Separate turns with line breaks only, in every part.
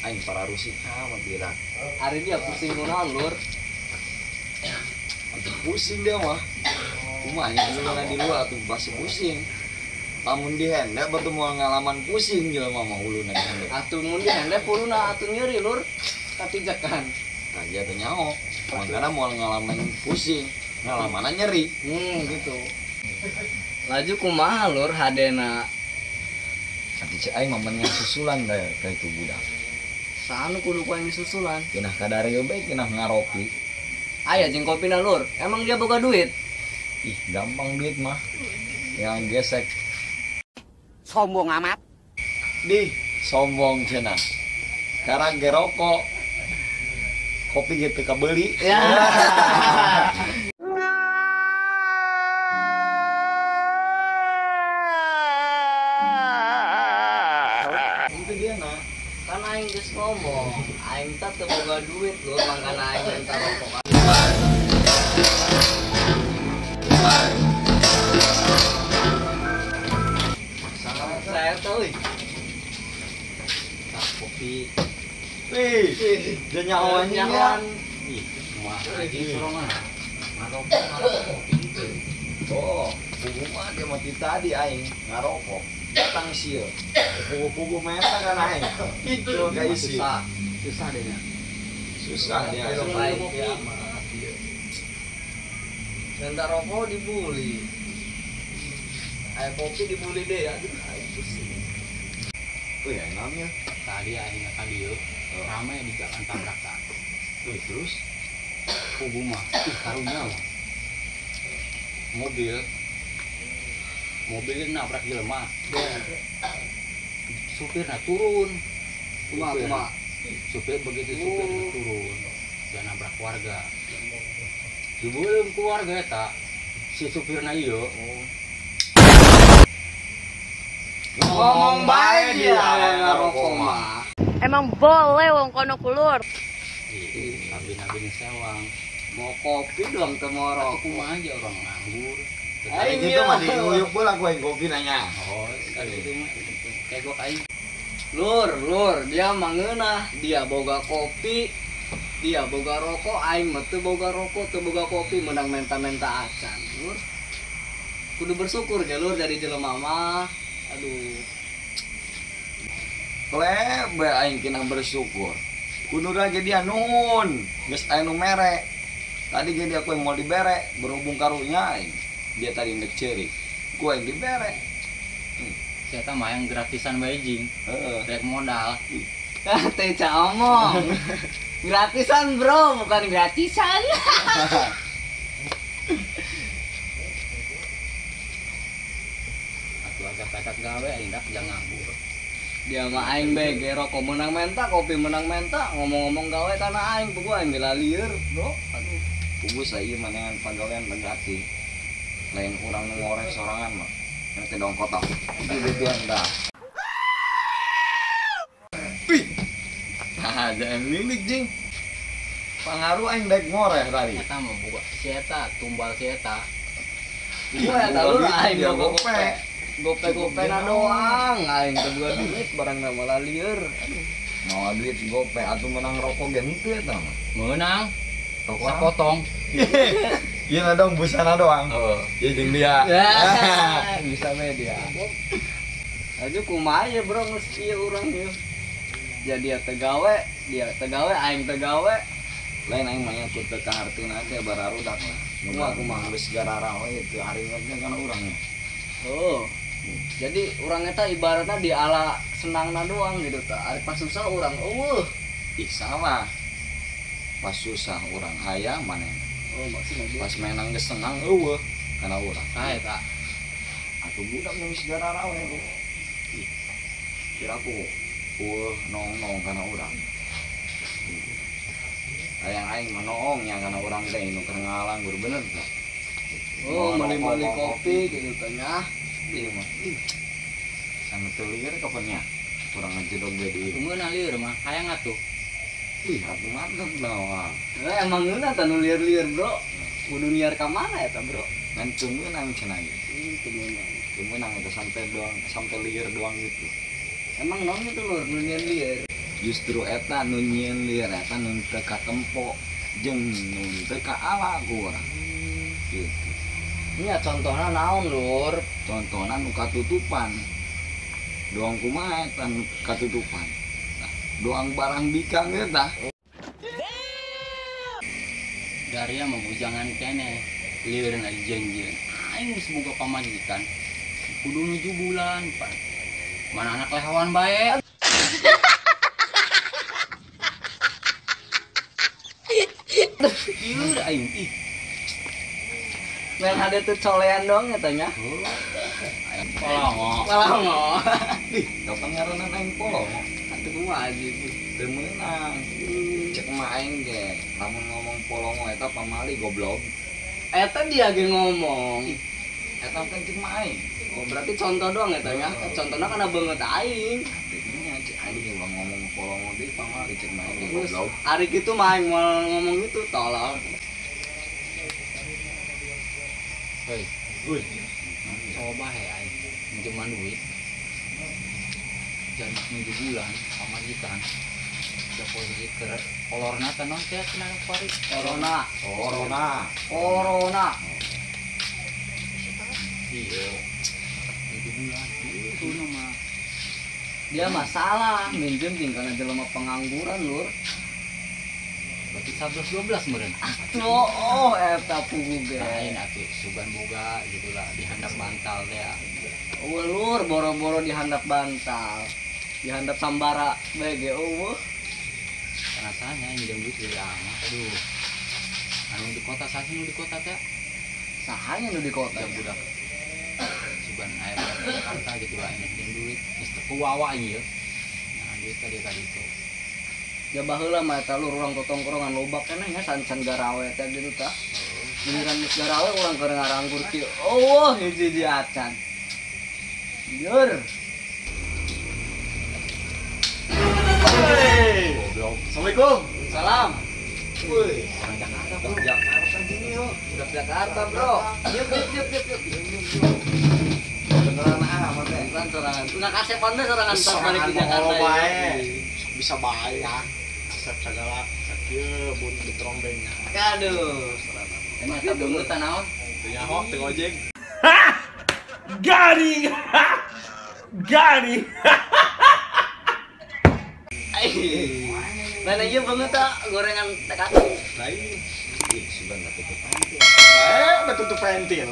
aing para rusik amat bilang.
Hari dia pusing kunaon lur.
Pusing dia mah. Kumanya dulu di luar tuh pasti pusing. Lamun di hende batu mau ngalaman pusing jelema mah uluna di hende.
Atuh mun di hende puluna atuh nyeri lur. Katijakan.
Aja teh nyaho. Makana mau ngalaman pusing, ngalaman nyeri.
Gitu. Laju kumaha lur hadena.
Ati cek aing mamanya susulan da ka itu budak.
Sanu kudu ku aing disusulan.
Kinah kadareu bae kinah ngaropi.
Aya jeung kopina lur. Emang dia boga duit?
Ih, gampang duit mah. Yang gesek.
Sombong amat.
Di sombong cenah. Karang ge rokok. Kopi gitu kabeli.
Ya.
Itu dia nah.
Kan aing geus ngomong, aing teh teu boga duit lur, mangkana aing minta rokok. Saya tahu. Kopi.
Wih, dia nyawa
Nyawan.
Ih,
Wah, lagi sorongan.
oh, pugu mah dia mati tadi aing ngarokok. Datang sieun. Pugu-pugu meta kan aing. Itu guys sih.
Susah deh ya.
Susah dia.
Baik ya. Minta rokok dibully. Ayo kopi dibully deh ya. Ayo pusing.
Tuh ya namanya.
Tadi akhirnya kali yuk ramai di jalan tabrakan.
Tuh terus
Pugu mah karunya mah mobil nabrak jelema. Supirnya turun.
Kuma.
Supir begitu supirnya turun dia nabrak warga. Dibulem keluarga eta si supirna ieu.
Ngomong baik dia ngarokok mah.
Emang boleh wong kono kulur.
Nabi-nabi sewang.
Mau kopi doang teu mau
Aku
rokok.
kumaha aja orang nganggur.
aing gitu mah di nguyuk bola ku aing kopi nanya.
Oh, tadi itu mah kayak gua aing.
Lur, dia mangeunah, dia boga kopi, dia boga rokok, aing mah teu boga rokok, teu boga kopi, menang menta-menta acan. Lur. Kudu bersyukur ge lur jadi jelema mah. Aduh.
Lebe aing kena bersyukur. Kudu ge dia nun, geus aya nu mere. Tadi ge dia ku yang mau dibere, berhubung karunya aing. Dia tadi ndek ceurik. Ku yang dibere.
Saya mah yang gratisan Beijing.
Heeh.
Rek modal.
Teh omong. Gratisan, Bro, bukan gratisan.
Atuh agak petak gawe indak jangan nganggur.
Dia mah aing bege rokok menang menta, kopi menang menta, ngomong-ngomong gawe kana aing pugu aing gila lieur, Bro. Aduh.
Pugu saya manengan pagawean legati. Lain urang nu ngorek sorangan mah. Yang teh dong kotak. Gitu dah. Wih. Nah, jangan lilik jing. Pangaruh aing dek ngoreh tadi.
Eta mah buka si eta tumbal si eta.
Gua ya tahu aing
dia
boga
gope.
Gope-gopena doang, aing teu boga duit barang na malah lieur.
Mau duit gope atuh menang rokok ge henteu eta mah.
Menang
Rokok
sapotong.
Ieu na dong busana doang.
Oh.
Ya jeung dia.
Ya, bisa media. Aduh kumaha ya bro geus kieu urang ieu. Jadi dia tegawe, aing tegawe.
Lain aing mah nyakut teu kahartuna teh bararudak lah. Kumaha geus garara we teu aringetna kana urangnya.
Oh. Jadi urang eta ibaratnya di ala senangna doang gitu tah. Ari pas susah urang
Ih salah. Pas susah urang aya maneh.
Oh, maksudnya dia.
Pas menang geus senang eueuh kana urang.
Tah eta.
Atuh budak geus garara we. Ih. Kira ku nong kana urang. Hayang aing mah noongnya kana urang teh nu keur nganggur bener tah.
Oh, mali-mali kopi gitu tanya.
Iya mah. Sama teu lieur kapannya. Urang ngejedog ge di.
Meunang lieur mah hayang atuh.
Ih, atuh mantep lah.
Emang ngeuna tah nu lieur-lieur, Bro. Kudu niar ka mana eta, Bro?
Ngan teu meunang cenah ge.
Teu meunang.
Teu meunang eta sampai lieur doang gitu.
Emang naon itu lur nu lieur-lieur?
justru eta nu nyieun eta nu teu katempo jeung nu teu kaala ku urang gitu.
Nya contohna naon lur?
Contohna nu katutupan doang kumaha eta nu katutupan nah, doang barang bikang eta
dari mah bujangan kene lieureun ari janjieun aing geus boga pamajikan kudu nuju bulan pan mana anak lehawan bae ieu aing ih
Men ada tuh colean dong katanya.
polongo
Malah
ih kapan ngaranna aing polongo
atuh kumaha aja tuh.
teu meunang cek mah aing ge lamun ngomong polongo eta pamali goblok
Eta dia ge ngomong.
eta kan cek mah aing
Oh berarti contoh doang katanya. Contohnya karena banget aing.
artinya cek aing ge ngomong polongo deui pamali cek mah aing ge
Terus
goblok
hari gitu main mau ngomong itu tolol.
hei coba he aing minjeman duit jadi nuju bulan pamajikan deposit ke kolorna teh non teh cenah pari
Corona.
corona
iya nuju bulan itu mah
Dia masalah minjem tinggal jelema pengangguran lur.
berarti 11-12 meureun
Oh eta pugu ge.
lain atuh sugan boga gitulah di handap bantal teh ya.
Lur boro-boro dihandap bantal. Dihandap sambara bege eueuh.
rasanya minjem duit dari amat aduh anu di kota sasi nu di kota teh
Sahanya nu di kota.
ya budak sugan aya di Jakarta gitu lah ini minjem duit geus teu kuwawa ieu nah duit tadi itu
Ya baheula mah eta lur urang tongkrongan loba keneh nya san-san garawe teh gitu tah. Giliran geus garawe urang keur ngaranggur kieu. Oh hiji di acan. Yur.
goblok assalamualaikum
Salam.
woi
orang Jakarta
Bang Jakarta gini yuk
Udah Jakarta, Bro. Yuk.
beneran amat teh
Bukan sorangan. Tuna kasep pande sorangan pas balik di Jakarta. Ya.
bisa bayar asap segala sakieu bun di trombengnya
Aduh, sorangan.
ini eta beungeut naon
teu nyaho teu ojek
Got it!
Mana ieu banget tak gorengan tekat.
lain ih sudah enggak tutup panti
Udah tutup pentil.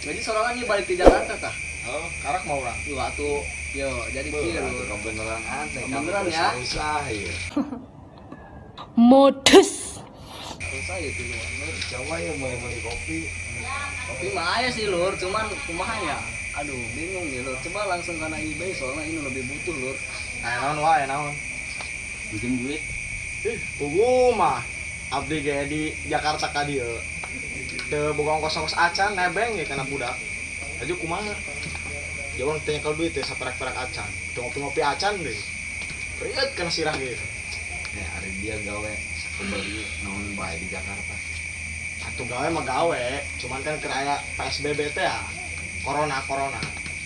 Jadi sorangan ieu balik di Jakarta tah.
Oh, karak mau orang.
Yo atuh, yo jadi kieu lur.
beneran aneh
Beneran ya?
usaha ya
Modus.
Susah ya tuh lur.
Jawa ya mulai beli kopi
Kopi mah aya sih lur, cuman kumaha ya? Aduh, bingung nih lur. Coba langsung kana eBay soalnya ini lebih butuh lur.
Naon wae naon.
minjem duit
Pugu mah abdi ge di Jakarta ka dieu. Teu boga ongkos-ongkos acan nebeng ge kana budak. Aju kumaha? Jawang teh kalau duit teh saperak-perak acan. Teu ngopi-ngopi acan deh. Riet kana sirah ge.
ya hari dia gawe beli naon bae di Jakarta
Atuh gawe mah gawe, cuman kan keraya PSBB teh ya. Corona.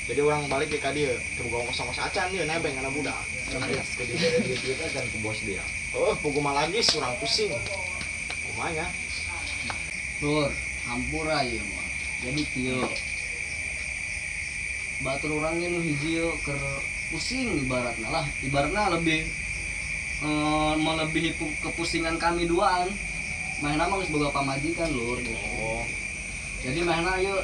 Jadi orang balik ke dieu, teu boga ongkos-ongkos acan dieu nebeng kana budak.
jadi dari duit kan ke bos dia
Oh, pugu mah lagi surang pusing. Kumanya?
Lur, hampura ieu mah. Jadi kieu. Batur urang ge nu hiji yeuh keur pusing ibaratna lah. Ibaratna lebih melebihi kepusingan kami duaan. Mahna mah geus boga pamajikan lur gitu.
Oh,
Jadi mahna yeuh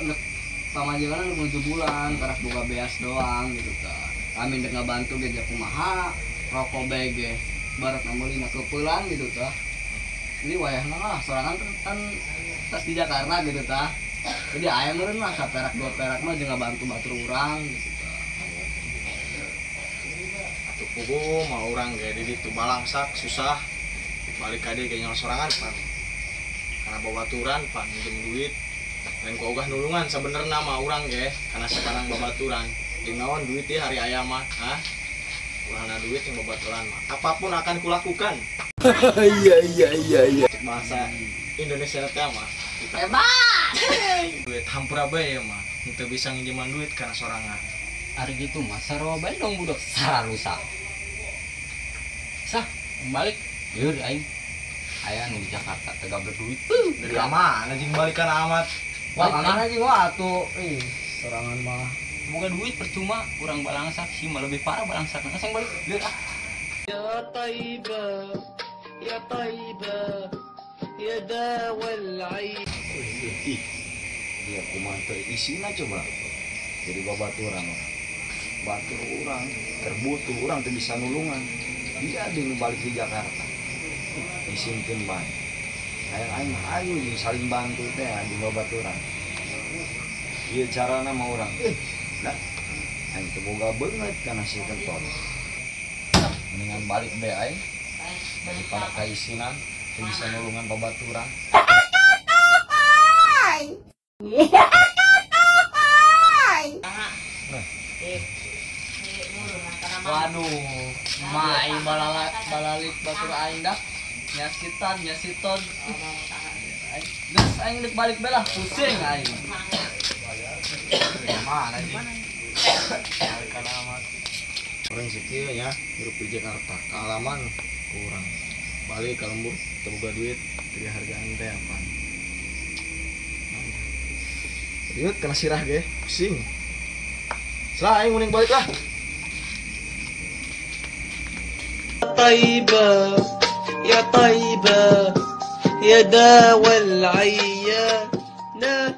pamajikan menuju bulan, karak boga beas doang gitu kan. Kami dek ngabantu ge kumaha, rokok bae ge barat namulina keupelan gitu tah. Jadi wayahna lah sorangan kan tas di Jakarta gitu tah. Jadi aya meureun lah saperak dua perak mah jeung ngabantu batur urang gitu tah.
atuh pugu mah urang ge di ditu balangsak susah. Balik ka dieu ge nyawa sorangan pan. Karena babaturan pan minjem duit. Lain ku ogah nulungan sebenarnya mah urang ge karena sekarang babaturan. Di naon duit ieu hari aya mah, hah? Urangna duit yang babaturan mah. Apapun akan kulakukan. Iya. Cek bahasa Indonesia teh mah.
Hebat.
Duit hampura bae mah. Teu bisa nginjeman duit karena sorangan.
ari gitu mah sarua bae dong budak sararusak sah balik liur aing aya nu di Jakarta tega berduit
Dari mana jing balikan amat.
Wah, mana aja gua atuh. Serangan mah.
boga duit percuma kurang balangsak sih mah lebih parah balangsak ngasang balik liur ah
Ya Taibah, ya Taibah, ya dawal ain.
Ih, dia kumantel isina coba. Jadi babaturan. Batur orang, terbutuh orang tuh bisa nulungan. Dia ada yang balik di Jakarta. Isimkeun bae. Aing ayo jeung saling bantu teh di babaturan. Ieu carana mah urang. Dah. Aing teu boga beungeut kana si kenton. Mendingan balik bae aing. Daripada kaisinan teu bisa nulungan babaturan.
Waduh, mai balalik batur aing dah. Nyasiton. Geus aing deuk balik belah pusing aing.
Mana jing? Balikan amat.
Orang sekieu nya hirup di Jakarta, kealaman kurang. Balik ka lembur teu boga duit, teu hargaan teh apa. Riut kana sirah ge, pusing. Selah aing mending balik lah.
طيبة يا طيبة يا داوى العيانة